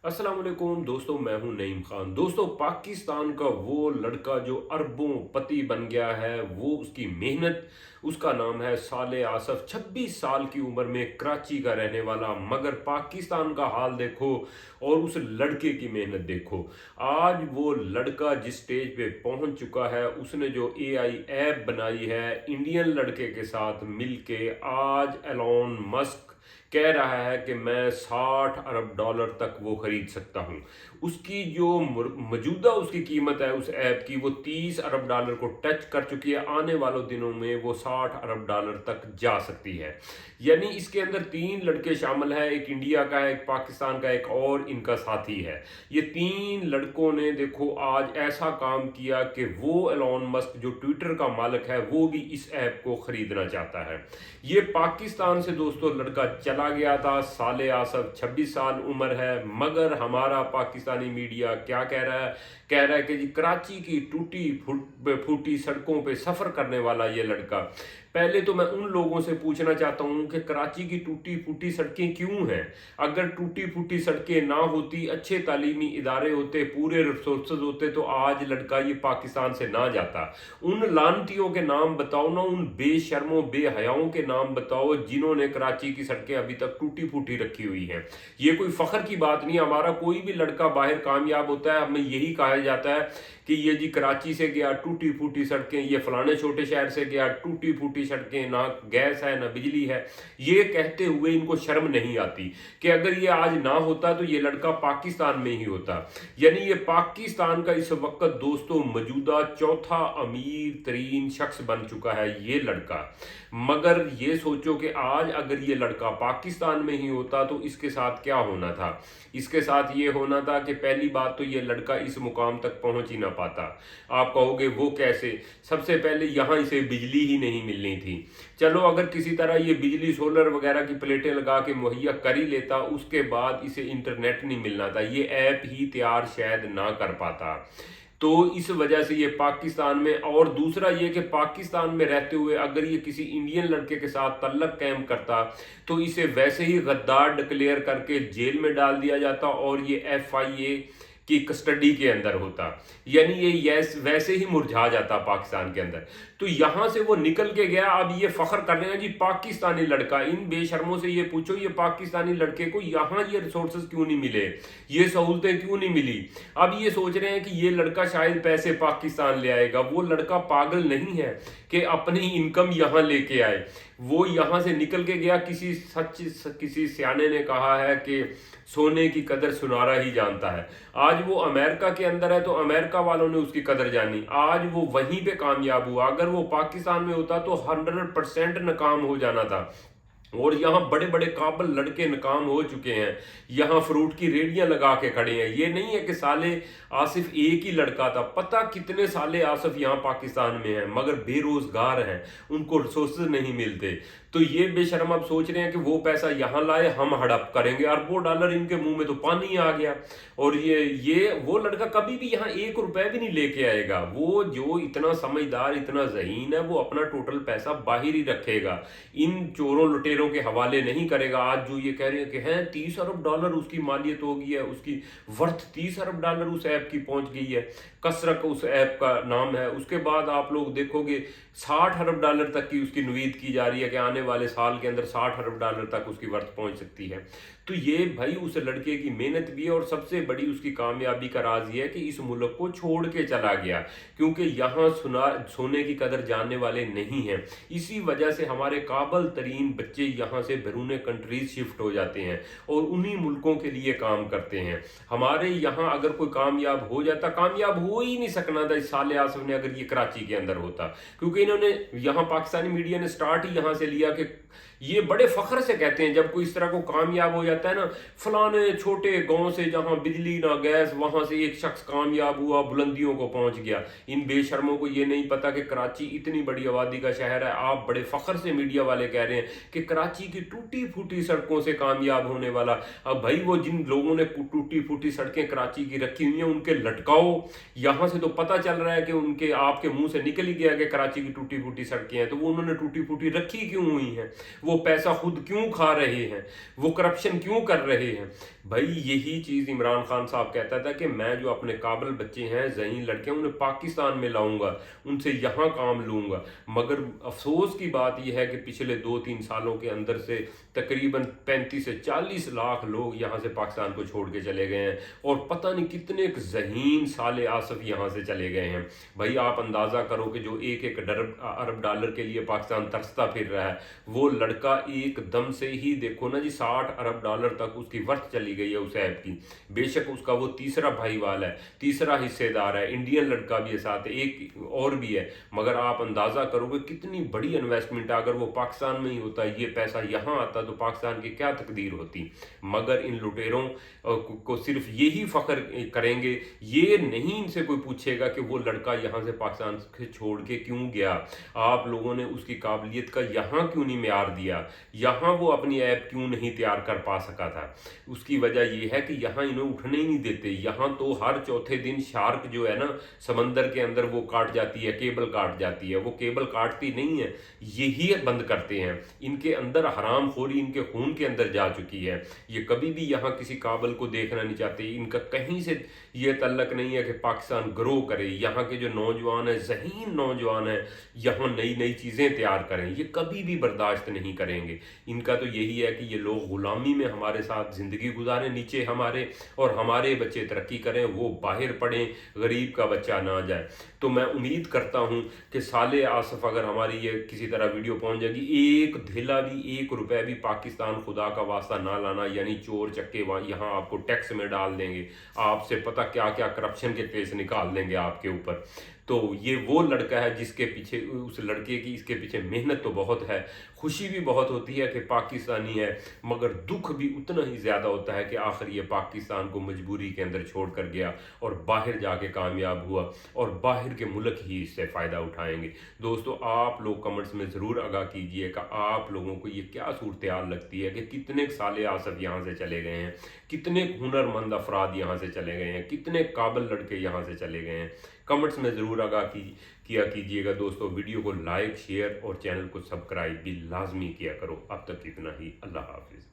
अस्सलाम वालेकुम दोस्तों, मैं हूं नईम खान। दोस्तों, पाकिस्तान का वो लड़का जो अरबों पति बन गया है, वो उसकी मेहनत, उसका नाम है साले आसफ। 26 साल की उम्र में कराची का रहने वाला, मगर पाकिस्तान का हाल देखो और उस लड़के की मेहनत देखो। आज वो लड़का जिस स्टेज पे पहुंच चुका है, उसने जो एआई ऐप बनाई है इंडियन लड़के के साथ मिलके, आज एलोन मस्क कह रहा है कि मैं 60 अरब डॉलर तक वो खरीद सकता हूँ। उसकी जो मौजूदा उसकी कीमत है उस ऐप की, वो 30 अरब डॉलर को टच कर चुकी है। आने वालों दिनों में वो 60 अरब डॉलर तक जा सकती है। यानी इसके अंदर 3 लड़के शामिल हैं, एक इंडिया का है, एक पाकिस्तान का, एक और इनका साथी है। ये 3 लड़कों ने देखो आज ऐसा काम किया कि वो एलोन मस्क जो ट्विटर का मालिक है, वो भी इस ऐप को खरीदना चाहता है। ये पाकिस्तान से दोस्तों लड़का चला गया था, साले आसफ, 26 साल उम्र है, मगर हमारा पाकिस्तानी मीडिया क्या कह रहा है? कह रहा है कि जी कराची की टूटी फूटी सड़कों पे सफ़र करने वाला ये लड़का। पहले तो मैं उन लोगों से पूछना चाहता हूँ कि कराची की टूटी फूटी सड़कें क्यों हैं? अगर टूटी फूटी सड़कें ना होती, अच्छे तालीमी इदारे होते, पूरे रिसोर्सेज होते, तो आज लड़का ये पाकिस्तान से ना जाता। उन लानतियों के नाम बताओ ना, उन बेशर्मों बेहयाओं के नाम बताओ जिन्होंने कराची की सड़कें अभी तक टूटी फूटी रखी हुई हैं। ये कोई फख्र की बात नहीं। हमारा कोई भी लड़का बाहर कामयाब होता है, हमें यही कहा जाता है कि ये जी कराची से गया टूटी फूटी सड़कें, ये फलाने छोटे शहर से गया टूटी फूटी सड़कें, ना गैस है ना बिजली है। ये कहते हुए इनको शर्म नहीं आती कि अगर ये आज ना होता तो ये लड़का पाकिस्तान में ही होता। यानी ये पाकिस्तान का इस वक्त दोस्तों मौजूदा चौथा अमीर तरीन शख्स बन चुका है ये लड़का। मगर ये सोचो कि आज अगर ये लड़का पाकिस्तान में ही होता तो इसके साथ क्या होना था? इसके साथ ये होना था कि पहली बात तो ये लड़का इस मुकाम तक पहुंच ही ना पाता। आप कहोगे वो कैसे? सबसे पहले यहाँ इसे बिजली ही नहीं मिलनी थी। चलो अगर किसी तरह ये बिजली सोलर वगैरह की प्लेटें लगा के मुहैया कर ही लेता, उसके बाद इसे इंटरनेट नहीं मिलना था, ये ऐप ही तैयार शायद ना कर पाता। तो इस वजह से ये पाकिस्तान में, और दूसरा ये कि पाकिस्तान में रहते हुए अगर ये किसी इंडियन लड़के के साथ तल्लक कायम करता तो इसे वैसे ही गद्दार डिक्लेयर करके जेल में डाल दिया जाता और ये FIA की कस्टडी के अंदर होता। यानी ये यस वैसे ही मुरझा जाता पाकिस्तान के अंदर। तो यहां से वो निकल के गया। अब ये फख्र कर रहे हैं जी पाकिस्तानी लड़का। इन बेशर्मों से ये पूछो, ये पाकिस्तानी लड़के को यहाँ ये रिसोर्सेज क्यों नहीं मिले, ये सहूलतें क्यों नहीं मिली? अब ये सोच रहे हैं कि ये लड़का शायद पैसे पाकिस्तान ले आएगा। वो लड़का पागल नहीं है कि अपनी इनकम यहाँ लेके आए। वो यहाँ से निकल के गया। किसी सियाने ने कहा है कि सोने की कदर सुनारा ही जानता है। आज वो अमेरिका के अंदर है तो अमेरिका वालों ने उसकी कदर जानी। आज वो वहीं पे कामयाब हुआ। अगर वो पाकिस्तान में होता तो 100% नाकाम हो जाना था। और यहाँ बड़े बड़े काबल लड़के नाकाम हो चुके हैं। यहाँ फ्रूट की रेडियां लगा के खड़े हैं। ये नहीं है कि साले आसिफ एक ही लड़का था, पता कितने साले आसिफ यहाँ पाकिस्तान में हैं, मगर बेरोजगार हैं, उनको रिसोर्सेज नहीं मिलते। तो ये बेशर्म अब सोच रहे हैं कि वो पैसा यहाँ लाए, हम हड़प करेंगे। अरबों डॉलर इनके मुंह में तो पानी आ गया। और ये वो लड़का कभी भी यहाँ 1 रुपए भी नहीं लेके आएगा। वो जो इतना समझदार, इतना ज़हीन है, वो अपना टोटल पैसा बाहर ही रखेगा, इन चोरों लुटेरों के हवाले नहीं करेगा। आज जो ये कह रहे हैं कि हैं 30 अरब डॉलर उसकी मालियत हो गई है, उसकी वर्थ 30 अरब डॉलर उस ऐप की पहुंच गई है। कसरक उस ऐप का नाम है। उसके बाद आप लोग देखोगे 60 अरब डॉलर तक की उसकी नुवीद की जा रही है कि आने वाले साल के अंदर 60 अरब डॉलर तक उसकी वर्थ पहुंच सकती है। तो ये भाई उस लड़के की मेहनत भी है, और सबसे बड़ी उसकी कामयाबी का राज ये है कि इस मुल्क को छोड़ के चला गया, क्योंकि यहाँ सोने की कदर जानने वाले नहीं हैं। इसी वजह से हमारे काबल तरीन बच्चे यहाँ से बैरून कंट्रीज शिफ्ट हो जाते हैं और उन्हीं मुल्कों के लिए काम करते हैं। हमारे यहाँ अगर कोई कामयाब हो जाता, कामयाब हो ही नहीं सकना था इस साले आसफ ने अगर ये कराची के अंदर होता, क्योंकि इन्होंने यहाँ पाकिस्तानी मीडिया ने स्टार्ट ही यहाँ से लिया कि ये बड़े फख्र से कहते हैं जब कोई इस तरह को कामयाब हो जाता है ना, फलाने छोटे गांव से जहां बिजली ना गैस, वहां से एक शख्स कामयाब हुआ, बुलंदियों को पहुंच गया। इन बेशर्मों को ये नहीं पता कि कराची इतनी बड़ी आबादी का शहर है। आप बड़े फख्र से मीडिया वाले कह रहे हैं कि कराची की टूटी फूटी सड़कों से कामयाब होने वाला। अब भाई वो जिन लोगों ने टूटी फूटी सड़कें कराची की रखी हुई हैं उनके लटकाओ। यहाँ से तो पता चल रहा है कि उनके आपके मुंह से निकल ही गया कि कराची की टूटी फूटी सड़कें हैं, तो वो उन्होंने टूटी फूटी रखी क्यों हुई हैं? वो पैसा खुद क्यों खा रहे हैं? वो करप्शन क्यों कर रहे हैं? भाई यही चीज़ इमरान खान साहब कहता था कि मैं जो अपने काबिल बच्चे हैं, ज़हीन लड़के हैं, उन्हें पाकिस्तान में लाऊंगा, उनसे यहाँ काम लूँगा। मगर अफसोस की बात यह है कि पिछले 2-3 सालों के अंदर से तकरीबन 35 से 40 लाख लोग यहाँ से पाकिस्तान को छोड़ के चले गए हैं, और पता नहीं कितने ज़हीन साले आसफ यहाँ से चले गए हैं। भाई आप अंदाज़ा करो कि जो एक एक अरब डॉलर के लिए पाकिस्तान तरसता फिर रहा है, वो लड़का एकदम से ही देखो ना जी 60 अरब डॉलर तक उसकी वर्थ चली गई है उस ऐप की। बेशक उसका वो तीसरा भाईवाल है, तीसरा हिस्सेदार है, इंडियन लड़का भी है साथ, एक और भी है, मगर आप अंदाज़ा करोगे कितनी बड़ी इन्वेस्टमेंट है। अगर वो पाकिस्तान में ही होता, ये पैसा यहाँ आता, तो पाकिस्तान की क्या तकदीर होती। मगर इन लुटेरों को सिर्फ यही फ़ख्र करेंगे, ये नहीं इनसे कोई पूछेगा कि वो लड़का यहाँ से पाकिस्तान से छोड़ के क्यों गया, आप लोगों ने उसकी काबिलियत का यहाँ क्यों नहीं मेयार दिया, यहाँ वो अपनी ऐप क्यों नहीं तैयार कर पा सका था। उसकी वजह यह है कि यहाँ इन्हें उठने ही नहीं देते। यहाँ तो हर चौथे दिन शार्क जो है ना समंदर के अंदर वो काट जाती है, केबल काट जाती है। वो केबल काटती नहीं है, यही बंद करते हैं। इनके अंदर हराम खोरी इनके खून के अंदर जा चुकी है। ये कभी भी यहाँ किसी काबिल को देखना नहीं चाहते। इनका कहीं से ये तल्लक नहीं है कि पाकिस्तान ग्रो करे, यहाँ के जो नौजवान हैं, ज़हीन नौजवान हैं, यहाँ नई नई चीज़ें तैयार करें, ये कभी भी बर्दाश्त नहीं करेंगे। इनका तो यही है कि ये लोग ग़ुलामी में हमारे साथ ज़िंदगी गुजारें नीचे हमारे, और हमारे बच्चे तरक्की करें, वो बाहर पढ़ें, गरीब का बच्चा ना जाए। तो मैं उम्मीद करता हूँ कि साले आसफ अगर हमारी ये किसी तरह वीडियो पहुँच जाएगी, एक धेला भी, 1 रुपया भी पाकिस्तान खुदा का वास्ता ना लाना, यानी चोर चक्के वहाँ यहाँ आपको टैक्स में डाल देंगे, आपसे पता क्या क्या करप्शन के केस निकाल देंगे आपके ऊपर। तो ये वो लड़का है जिसके पीछे, उस लड़के की इसके पीछे मेहनत तो बहुत है, खुशी भी बहुत होती है कि पाकिस्तानी है, मगर दुख भी उतना ही ज़्यादा होता है कि आखिर ये पाकिस्तान को मजबूरी के अंदर छोड़ कर गया और बाहर जाके कामयाब हुआ, और बाहर के मुल्क ही इससे फ़ायदा उठाएंगे। दोस्तों आप लोग कमेंट्स में ज़रूर आगाह कीजिएगा, आप लोगों को ये क्या सूरत हाल लगती है कि कितने साले आसफ यहाँ से चले गए हैं, कितने हुनरमंद अफराद यहाँ से चले गए हैं, कितने काबिल लड़के यहाँ से चले गए हैं। कमेंट्स में ज़रूर आगाह किया कीजिएगा। दोस्तों वीडियो को लाइक, शेयर और चैनल को सब्सक्राइब भी लाजमी किया करो। अब तक इतना ही, अल्लाह हाफिज़।